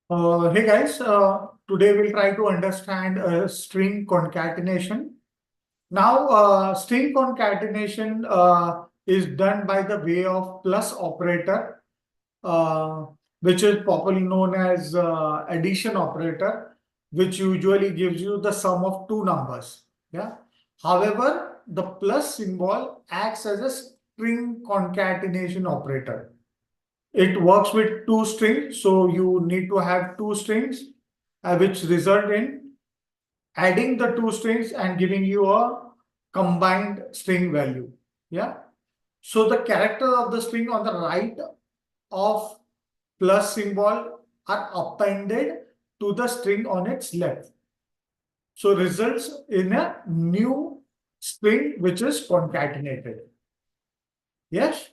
Hey guys, today we'll try to understand string concatenation. Now, string concatenation is done by the way of plus operator, uh, which is popularly known as addition operator, which usually gives you the sum of two numbers. Yeah. However, the plus symbol acts as a string concatenation operator. It works with two strings, so you need to have two strings, which result in adding the two strings and giving you a combined string value. Yeah. So the character of the string on the right of plus symbol are appended to the string on its left. So results in a new string which is concatenated. Yes.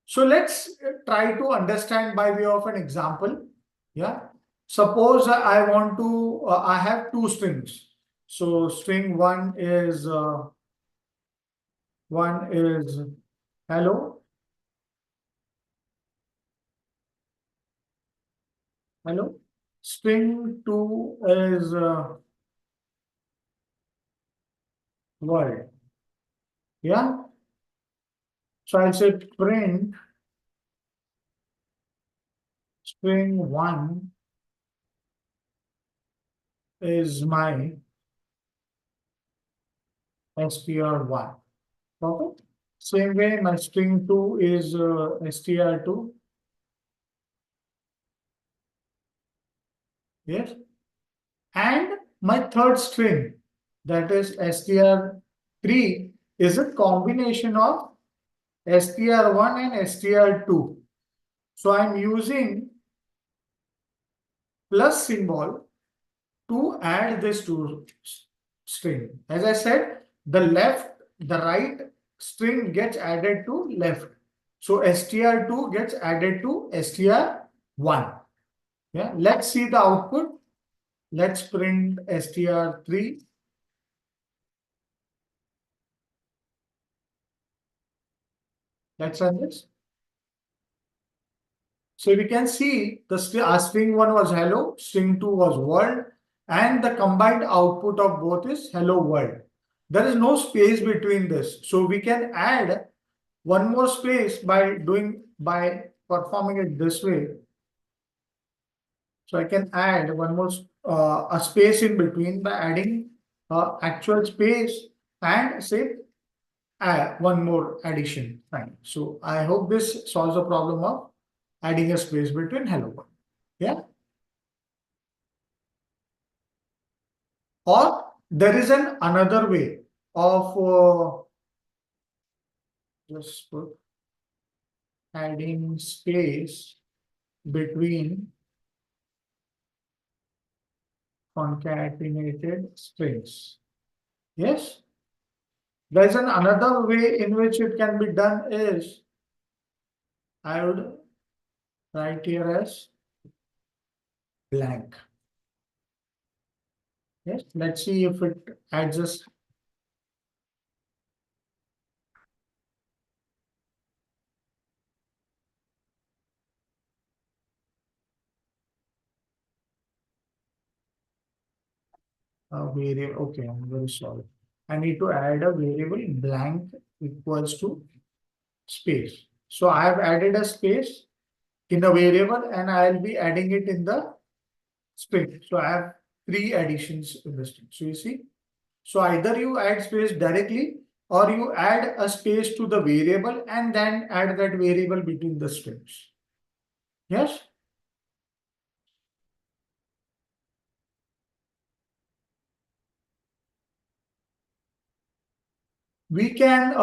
So let's try to understand by way of an example. Yeah. Suppose I want to, I have two strings. So string one is hello, hello. String two is world. Yeah. So I'll say print string one is my str1. Okay. Same way, my string two is str2. Yes. And my third string, that is str3, is a combination of str1 and str2. So I'm using plus symbol to add this two string. As I said, the right string gets added to left. So str2 gets added to str1. Yeah, let's see the output. Let's print str3. Let's run this. So we can see the string one was hello, string two was world, and the combined output of both is hello world. There is no space between this. So we can add one more space by performing it this way. So I can add one more a space in between by adding actual space and say one more addition. Fine. So I hope this solves the problem of adding a space between hello world. Yeah. Or there is an another way of just put adding space between concatenated strings. Yes. There's an another way in which it can be done is I would write here as blank. Yes. Let's see if it adds a variable. Okay, I'm very sorry. I need to add a variable blank equals to space. So I have added a space in a variable and I'll be adding it in the string. So I have three additions in the string. So you see, so either you add space directly or you add a space to the variable and then add that variable between the strings. Yes. We can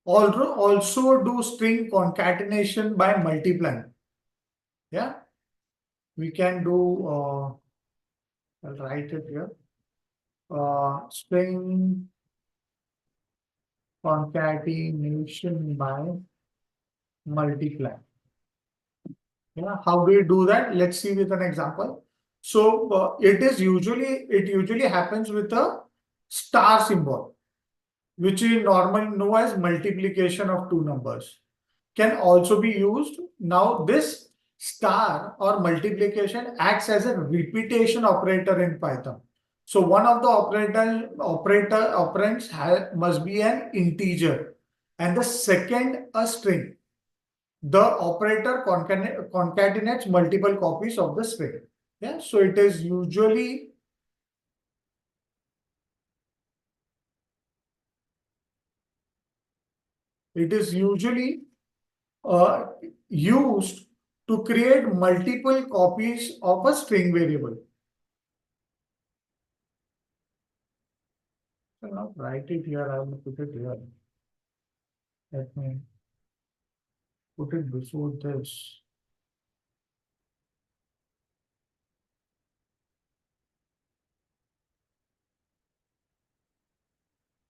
also do string concatenation by multiplying. Yeah. We can do, I'll write it here, string concatenation by multiply. Yeah, how do you do that? Let's see with an example. So it usually happens with a star symbol, which is normally known as multiplication of two numbers. can also be used. Now this star or multiplication acts as a repetition operator in Python. So one of the operands must be an integer and the second a string. The operator concatenates multiple copies of the string. Yeah, so it is usually uh, used to create multiple copies of a string variable. I'll not write it here, I will put it here. Let me put it before this.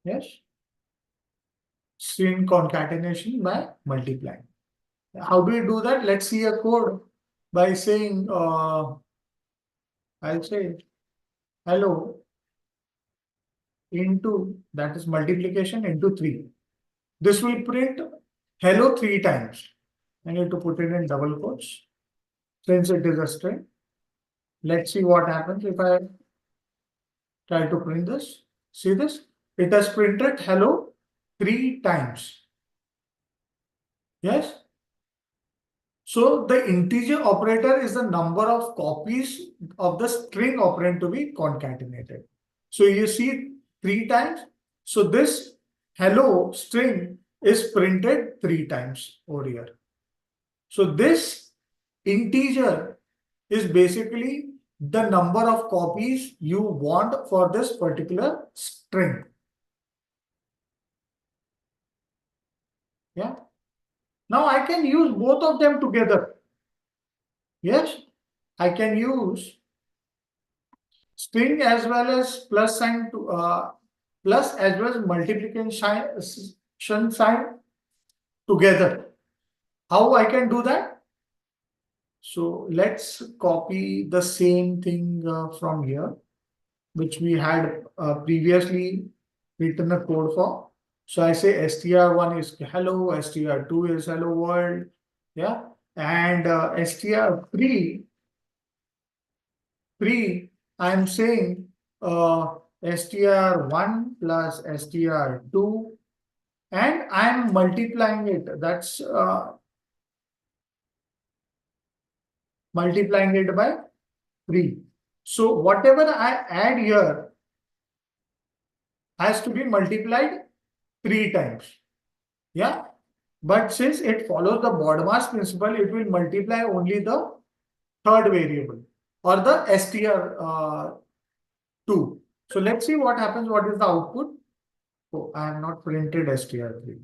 Yes, string concatenation by multiplying. How do we do that? Let's see a code by saying, I'll say hello into, that is multiplication into 3. This will print hello 3 times. I need to put it in double quotes since it is a string. Let's see what happens if I try to print this. See this? It has printed hello 3 times. Yes? So the integer operator is the number of copies of the string operand to be concatenated. So you see 3 times. So this hello string is printed 3 times over here. So this integer is basically the number of copies you want for this particular string. Yeah. Now I can use both of them together. Yes, I can use string as well as plus sign to plus as well as multiplication sign together. How I can do that? So let's copy the same thing from here, which we had previously written a code for. So I say str1 is hello, str2 is hello world, yeah, and str3, I'm saying str1 plus str2, and I'm multiplying it. That's multiplying it by 3. So whatever I add here has to be multiplied 3 times. Yeah. But since it follows the BODMAS principle, it will multiply only the third variable or the str2. So let's see what happens. What is the output? Oh, I have not printed str3.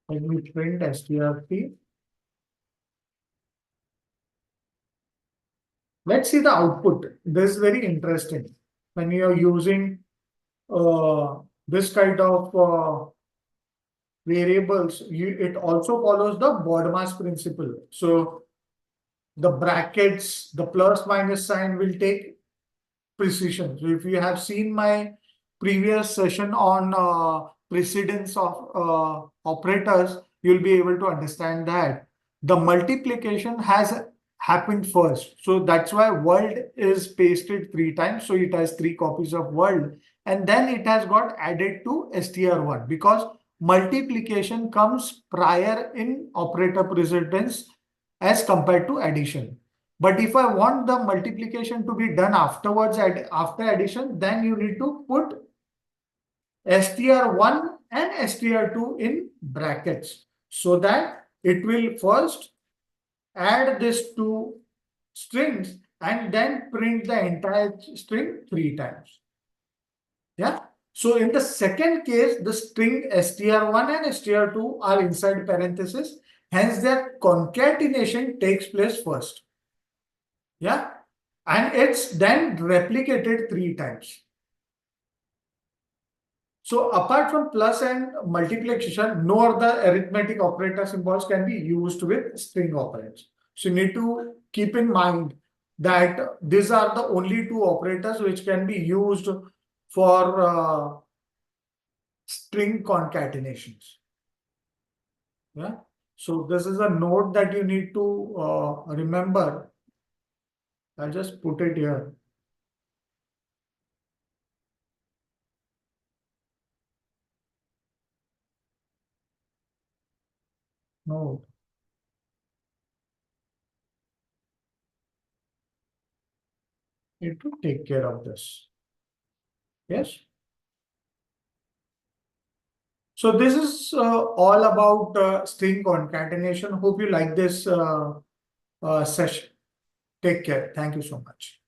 Let me print str3. Let's see the output. This is very interesting. When you are using this kind of variables, it also follows the BODMAS principle. So the brackets, the plus minus sign will take precision. So if you have seen my previous session on precedence of operators, you'll be able to understand that the multiplication has happened first. So that's why world is pasted 3 times. So it has 3 copies of world. And then it has got added to str1 because multiplication comes prior in operator precedence as compared to addition. But if I want the multiplication to be done afterwards, after addition, then you need to put str1 and str2 in brackets so that it will first add these 2 strings and then print the entire string 3 times. Yeah. So in the second case, the string str1 and str2 are inside parenthesis. Hence, their concatenation takes place first. Yeah. And it's then replicated 3 times. So apart from plus and multiplication, no other arithmetic operator symbols can be used with string operands. So you need to keep in mind that these are the only 2 operators which can be used for string concatenations. Yeah. So this is a note that you need to remember. I'll just put it here. Note. Need to take care of this. Yes. So this is all about string concatenation. Hope you like this session. Take care. Thank you so much.